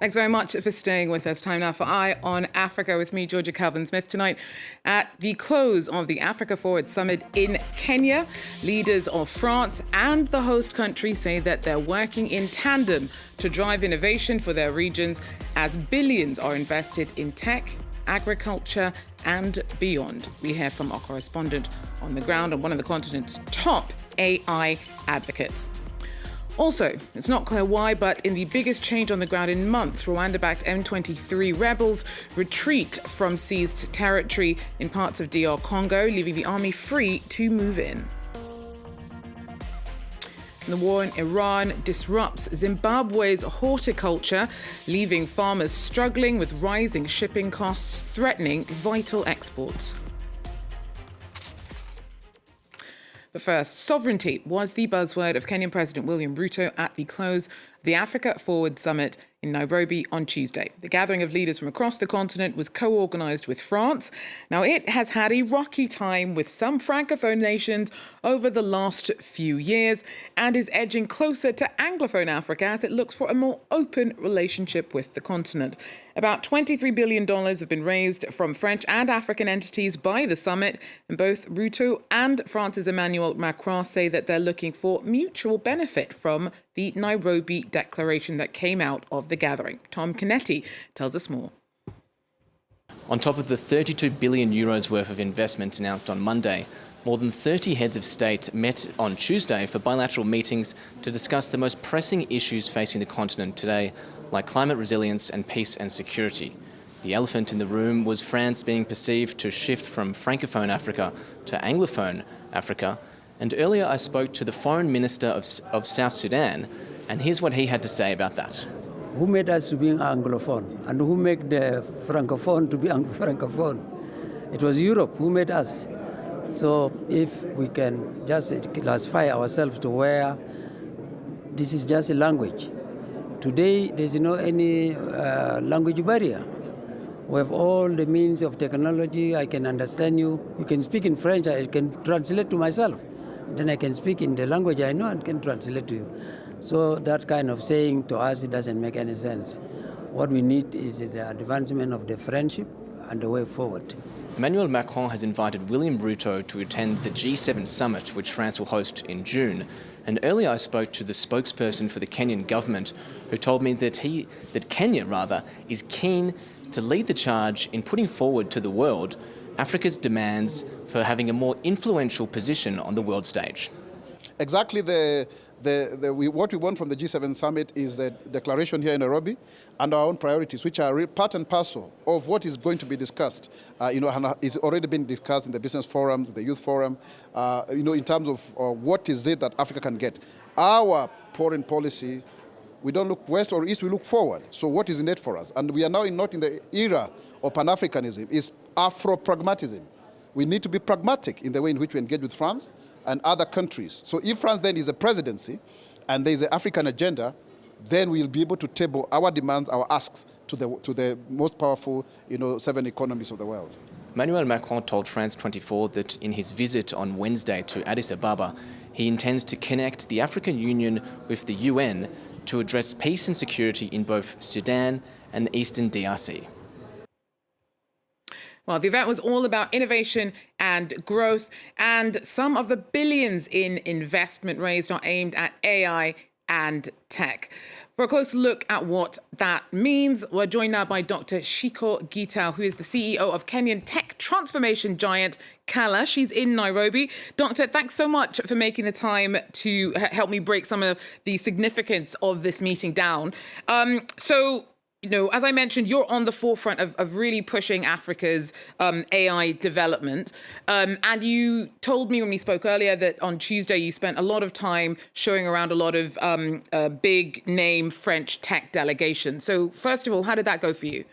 Thanks very much for staying with us. Time now for Eye on Africa with me, Georgia Calvin-Smith. Tonight, at the close of the Africa Forward Summit in Kenya, leaders of France and the host country say that they're working in tandem to drive innovation for their regions as billions are invested in tech, agriculture and beyond. We hear from our correspondent on the ground and one of the continent's top AI advocates. Also, it's not clear why, but in the biggest change on the ground in months, Rwanda-backed M23 rebels retreat from seized territory in parts of DR Congo, leaving the army free to move in. The war in Iran disrupts Zimbabwe's horticulture, leaving farmers struggling with rising shipping costs, threatening vital exports. But first, sovereignty was the buzzword of Kenyan President William Ruto at the close of the Africa Forward Summit in Nairobi on Tuesday. The gathering of leaders from across the continent was co-organised with France. Now, it has had a rocky time with some Francophone nations over the last few years and is edging closer to Anglophone Africa as it looks for a more open relationship with the continent. About $23 billion have been raised from French and African entities by the summit, and both Ruto and France's Emmanuel Macron say that they're looking for mutual benefit from the Nairobi declaration that came out of the gathering. Tom Canetti tells us more. On top of the 32 billion euros worth of investment announced on Monday, more than 30 heads of state met on Tuesday for bilateral meetings to discuss the most pressing issues facing the continent today, like climate resilience and peace and security. The elephant in the room was France being perceived to shift from Francophone Africa to Anglophone Africa. And earlier I spoke to the Foreign Minister of South Sudan, and here's what he had to say about that. Who made us to be Anglophone, and who made the Francophone to be Francophone? It was Europe who made us. So if we can just classify ourselves to where this is just a language. Today, there's no any language barrier. We have all the means of technology. I can understand you. You can speak in French. I can translate to myself. Then I can speak in the language I know and can translate to you. So that kind of saying to us, it doesn't make any sense. What we need is the advancement of the friendship and the way forward. Emmanuel Macron has invited William Ruto to attend the G7 summit, which France will host in June. And earlier I spoke to the spokesperson for the Kenyan government, who told me that Kenya is keen to lead the charge in putting forward to the world Africa's demands for having a more influential position on the world stage. Exactly what we want from the G7 summit is the declaration here in Nairobi and our own priorities, which are part and parcel of what is going to be discussed. And it's already been discussed in the business forums, the youth forum, in terms of what is it that Africa can get. Our foreign policy, we don't look west or east, we look forward. So what is in it for us? And we are now not in the era of Pan-Africanism, it's Afro-pragmatism. We need to be pragmatic in the way in which we engage with France and other countries. So if France then is a presidency and there is an African agenda, then we'll be able to table our demands, our asks to the most powerful 7 economies of the world. Emmanuel Macron told France 24 that in his visit on Wednesday to Addis Ababa, he intends to connect the African Union with the UN to address peace and security in both Sudan and the Eastern DRC. Well, the event was all about innovation and growth, and some of the billions in investment raised are aimed at AI and tech. For a closer look at what that means, we're joined now by Dr. Shiko Gitau, who is the CEO of Kenyan tech transformation giant Kala. She's in Nairobi. Doctor, thanks so much for making the time to help me break some of the significance of this meeting down. As I mentioned, you're on the forefront of really pushing Africa's AI development. And you told me when we spoke earlier that on Tuesday you spent a lot of time showing around a lot of big name French tech delegations. So first of all, how did that go for you?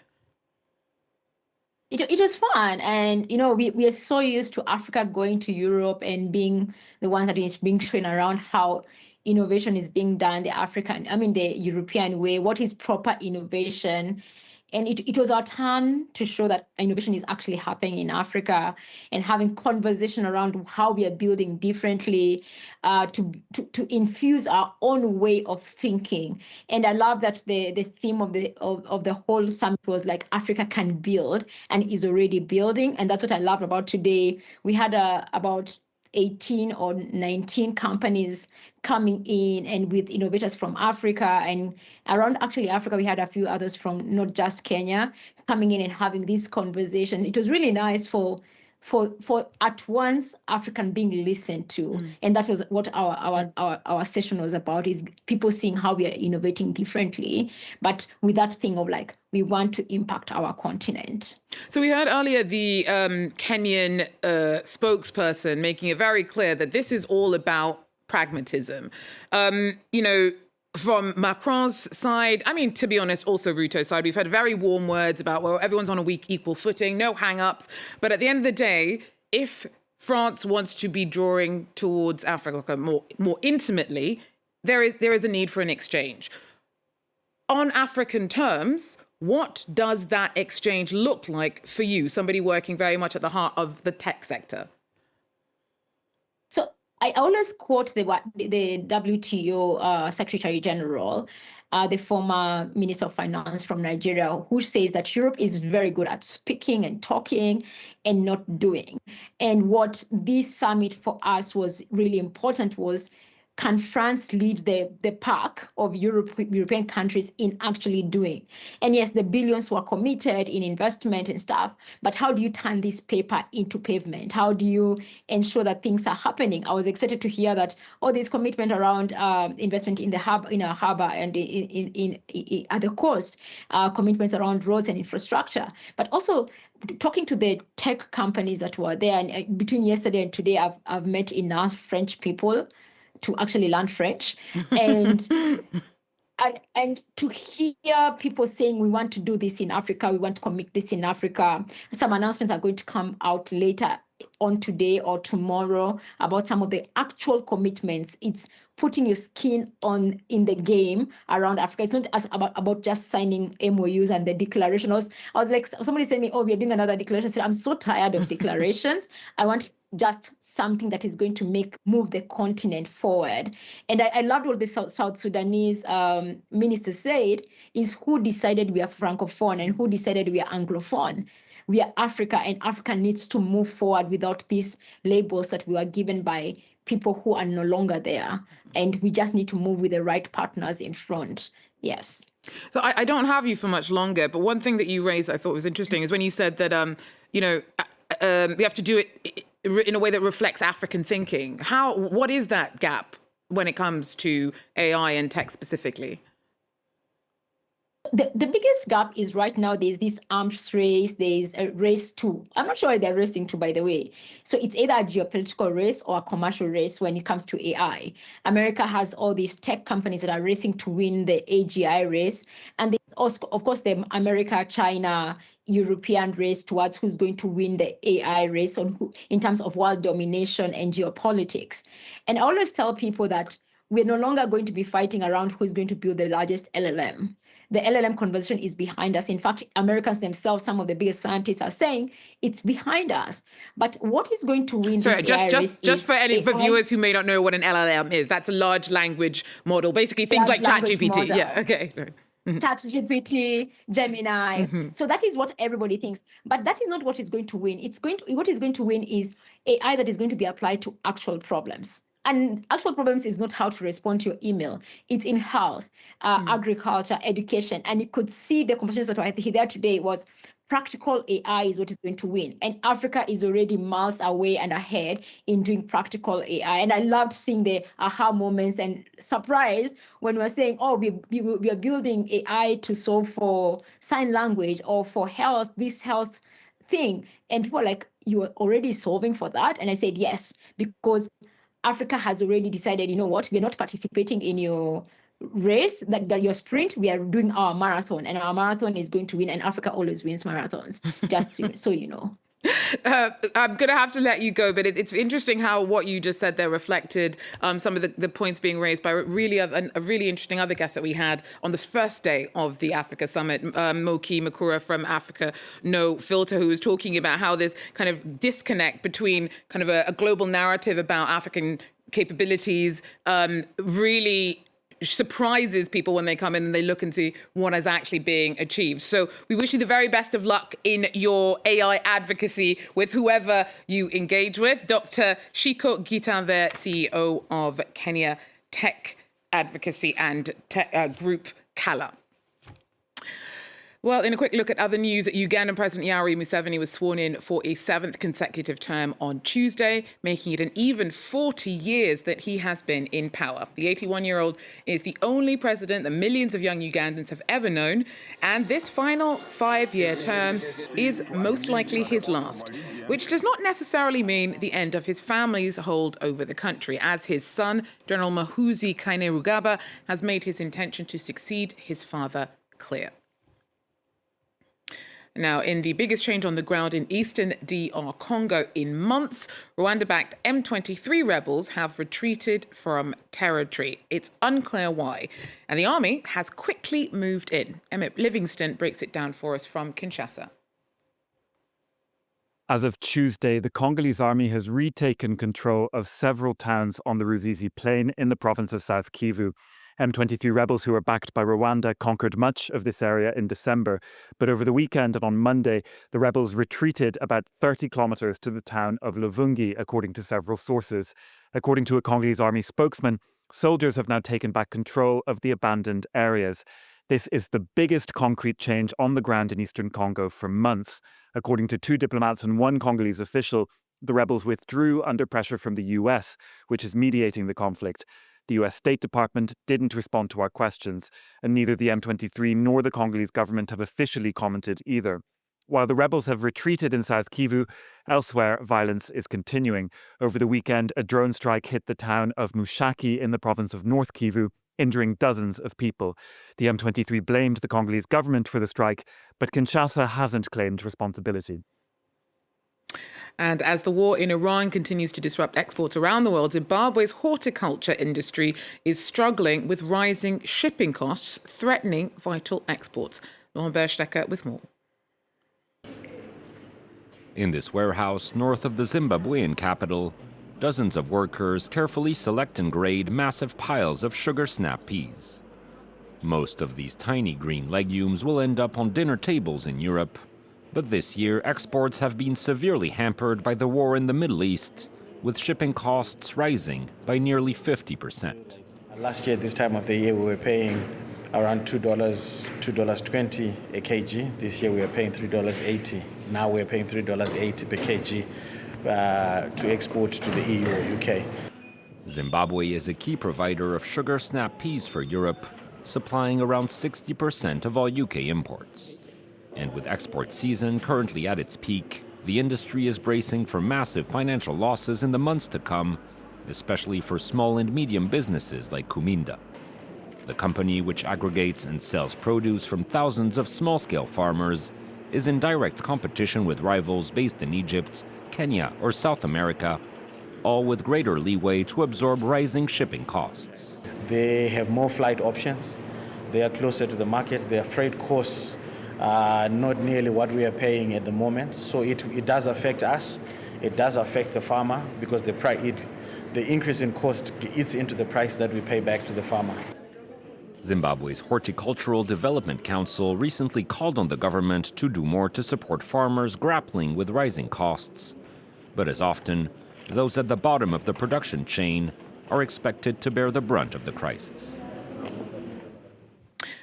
It was fun. And, we are so used to Africa going to Europe and being the ones that is being shown around how innovation is being done the European way, what is proper innovation. And it was our turn to show that innovation is actually happening in Africa, and having conversation around how we are building differently to infuse our own way of thinking. And I love that the theme of the whole summit was like Africa can build and is already building. And that's what I love about today. We had about 18 or 19 companies coming in, and with innovators from Africa, and around actually Africa, we had a few others from not just Kenya coming in and having this conversation. It was really nice for at once African being listened to. And that was what our session was about, is people seeing how we are innovating differently, but with that thing of like, we want to impact our continent. So we heard earlier the Kenyan spokesperson making it very clear that this is all about pragmatism. From Macron's side, I mean, to be honest, also Ruto's side, we've heard very warm words about, well, everyone's on a equal footing, no hang-ups. But at the end of the day, if France wants to be drawing towards Africa more intimately, there is a need for an exchange. On African terms, what does that exchange look like for you, somebody working very much at the heart of the tech sector? So I always quote the WTO Secretary General, the former Minister of Finance from Nigeria, who says that Europe is very good at speaking and talking and not doing. And what this summit for us was really important was, can France lead the pack of European countries in actually doing? And yes, the billions were committed in investment and stuff, but how do you turn this paper into pavement? How do you ensure that things are happening? I was excited to hear that all this commitment around investment in the harbor, in our harbor, and in at the coast, commitments around roads and infrastructure, but also talking to the tech companies that were there. And between yesterday and today, I've met enough French people to actually learn French, and to hear people saying, we want to do this in Africa, we want to commit this in Africa. Some announcements are going to come out later on today or tomorrow about some of the actual commitments. It's putting your skin in the game around Africa. It's not about just signing MOUs and the declaration. I was like, somebody said to me, oh, we're doing another declaration. I said, I'm so tired of declarations. I want just something that is going to move the continent forward. And I loved what the South Sudanese minister said, is who decided we are Francophone and who decided we are Anglophone. We are Africa, and Africa needs to move forward without these labels that we are given by people who are no longer there. And we just need to move with the right partners in front. Yes. So I don't have you for much longer, but one thing that you raised I thought was interesting is when you said that, we have to do it in a way that reflects African thinking. What is that gap when it comes to AI and tech specifically? The biggest gap is right now there's this arms race, there's a race to, I'm not sure they're racing to, by the way. So it's either a geopolitical race or a commercial race when it comes to AI. America has all these tech companies that are racing to win the AGI race. And there's also, of course, the America, China, European race towards who's going to win the AI race in terms of world domination and geopolitics. And I always tell people that we're no longer going to be fighting around who's going to build the largest LLM. The LLM conversation is behind us. In fact, Americans themselves, some of the biggest scientists are saying it's behind us. But what is going to win? Sorry, just for viewers who may not know what an LLM is, that's a large language model, basically things like ChatGPT. Yeah, okay. ChatGPT, Gemini. So that is what everybody thinks. But that is not what is going to win. What is going to win is AI that is going to be applied to actual problems. And actual problems is not how to respond to your email. It's in health, agriculture, education. And you could see the conversations that were there today was practical AI is what is going to win. And Africa is already miles away and ahead in doing practical AI. And I loved seeing the aha moments and surprise when we're saying, oh, we are building AI to solve for sign language or for health, this health thing. And people are like, you are already solving for that? And I said, yes, because Africa has already decided, you know what, we're not participating in your race, that your sprint, we are doing our marathon, and our marathon is going to win, and Africa always wins marathons, just so you know. I'm going to have to let you go, but it's interesting how what you just said there reflected some of the points being raised by a really interesting other guest that we had on the first day of the Africa Summit, Moki Makura from Africa No Filter, who was talking about how this kind of disconnect between kind of a global narrative about African capabilities really surprises people when they come in and they look and see what is actually being achieved. So we wish you the very best of luck in your AI advocacy with whoever you engage with. Dr. Shiko Gitanve, CEO of Kenya Tech Advocacy and Group Kala. Well, in a quick look at other news, Ugandan President Yoweri Museveni was sworn in for a 7th consecutive term on Tuesday, making it an even 40 years that he has been in power. The 81-year-old is the only president that millions of young Ugandans have ever known, and this final 5-year term is most likely his last, which does not necessarily mean the end of his family's hold over the country, as his son, General Muhoozi Kainerugaba, has made his intention to succeed his father clear. Now, in the biggest change on the ground in eastern DR Congo in months, Rwanda-backed M23 rebels have retreated from territory. It's unclear why. And the army has quickly moved in. Emmett Livingston breaks it down for us from Kinshasa. As of Tuesday, the Congolese army has retaken control of several towns on the Ruzizi Plain in the province of South Kivu. M23 rebels who are backed by Rwanda conquered much of this area in December, but over the weekend and on Monday, the rebels retreated about 30 kilometers to the town of Luvungi, according to several sources. According to a Congolese army spokesman, soldiers have now taken back control of the abandoned areas. This is the biggest concrete change on the ground in eastern Congo for months. According to 2 diplomats and 1 Congolese official, the rebels withdrew under pressure from the US, which is mediating the conflict. The US State Department didn't respond to our questions, and neither the M23 nor the Congolese government have officially commented either. While the rebels have retreated in South Kivu, elsewhere violence is continuing. Over the weekend, a drone strike hit the town of Mushaki in the province of North Kivu, injuring dozens of people. The M23 blamed the Congolese government for the strike, but Kinshasa hasn't claimed responsibility. And as the war in Iran continues to disrupt exports around the world, Zimbabwe's horticulture industry is struggling with rising shipping costs, threatening vital exports. Lauren Berstecker with more. In this warehouse north of the Zimbabwean capital, dozens of workers carefully select and grade massive piles of sugar snap peas. Most of these tiny green legumes will end up on dinner tables in Europe. But this year, exports have been severely hampered by the war in the Middle East, with shipping costs rising by nearly 50%. Last year, this time of the year, we were paying around $2.20 a kg. This year, we are paying $3.80. Now we are paying $3.80 per kg to export to the EU or UK. Zimbabwe is a key provider of sugar snap peas for Europe, supplying around 60% of all UK imports. And with export season currently at its peak, the industry is bracing for massive financial losses in the months to come, especially for small and medium businesses like Kuminda. The company, which aggregates and sells produce from thousands of small-scale farmers, is in direct competition with rivals based in Egypt, Kenya, or South America, all with greater leeway to absorb rising shipping costs. They have more flight options. They are closer to the market. Their freight costs not nearly what we are paying at the moment. So it does affect us. It does affect the farmer because the increase in cost eats into the price that we pay back to the farmer. Zimbabwe's Horticultural Development Council recently called on the government to do more to support farmers grappling with rising costs. But as often, those at the bottom of the production chain are expected to bear the brunt of the crisis.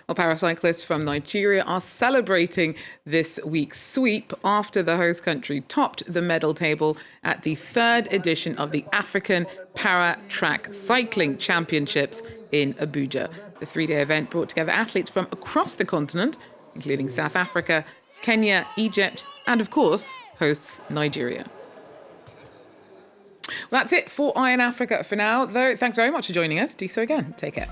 Well, paracyclists from Nigeria are celebrating this week's sweep after the host country topped the medal table at the 3rd edition of the African Para-Track Cycling Championships in Abuja. The 3-day event brought together athletes from across the continent, including South Africa, Kenya, Egypt, and of course, hosts Nigeria. Well, that's it for Eye on Africa for now, though. Thanks very much for joining us. Do so again. Take care.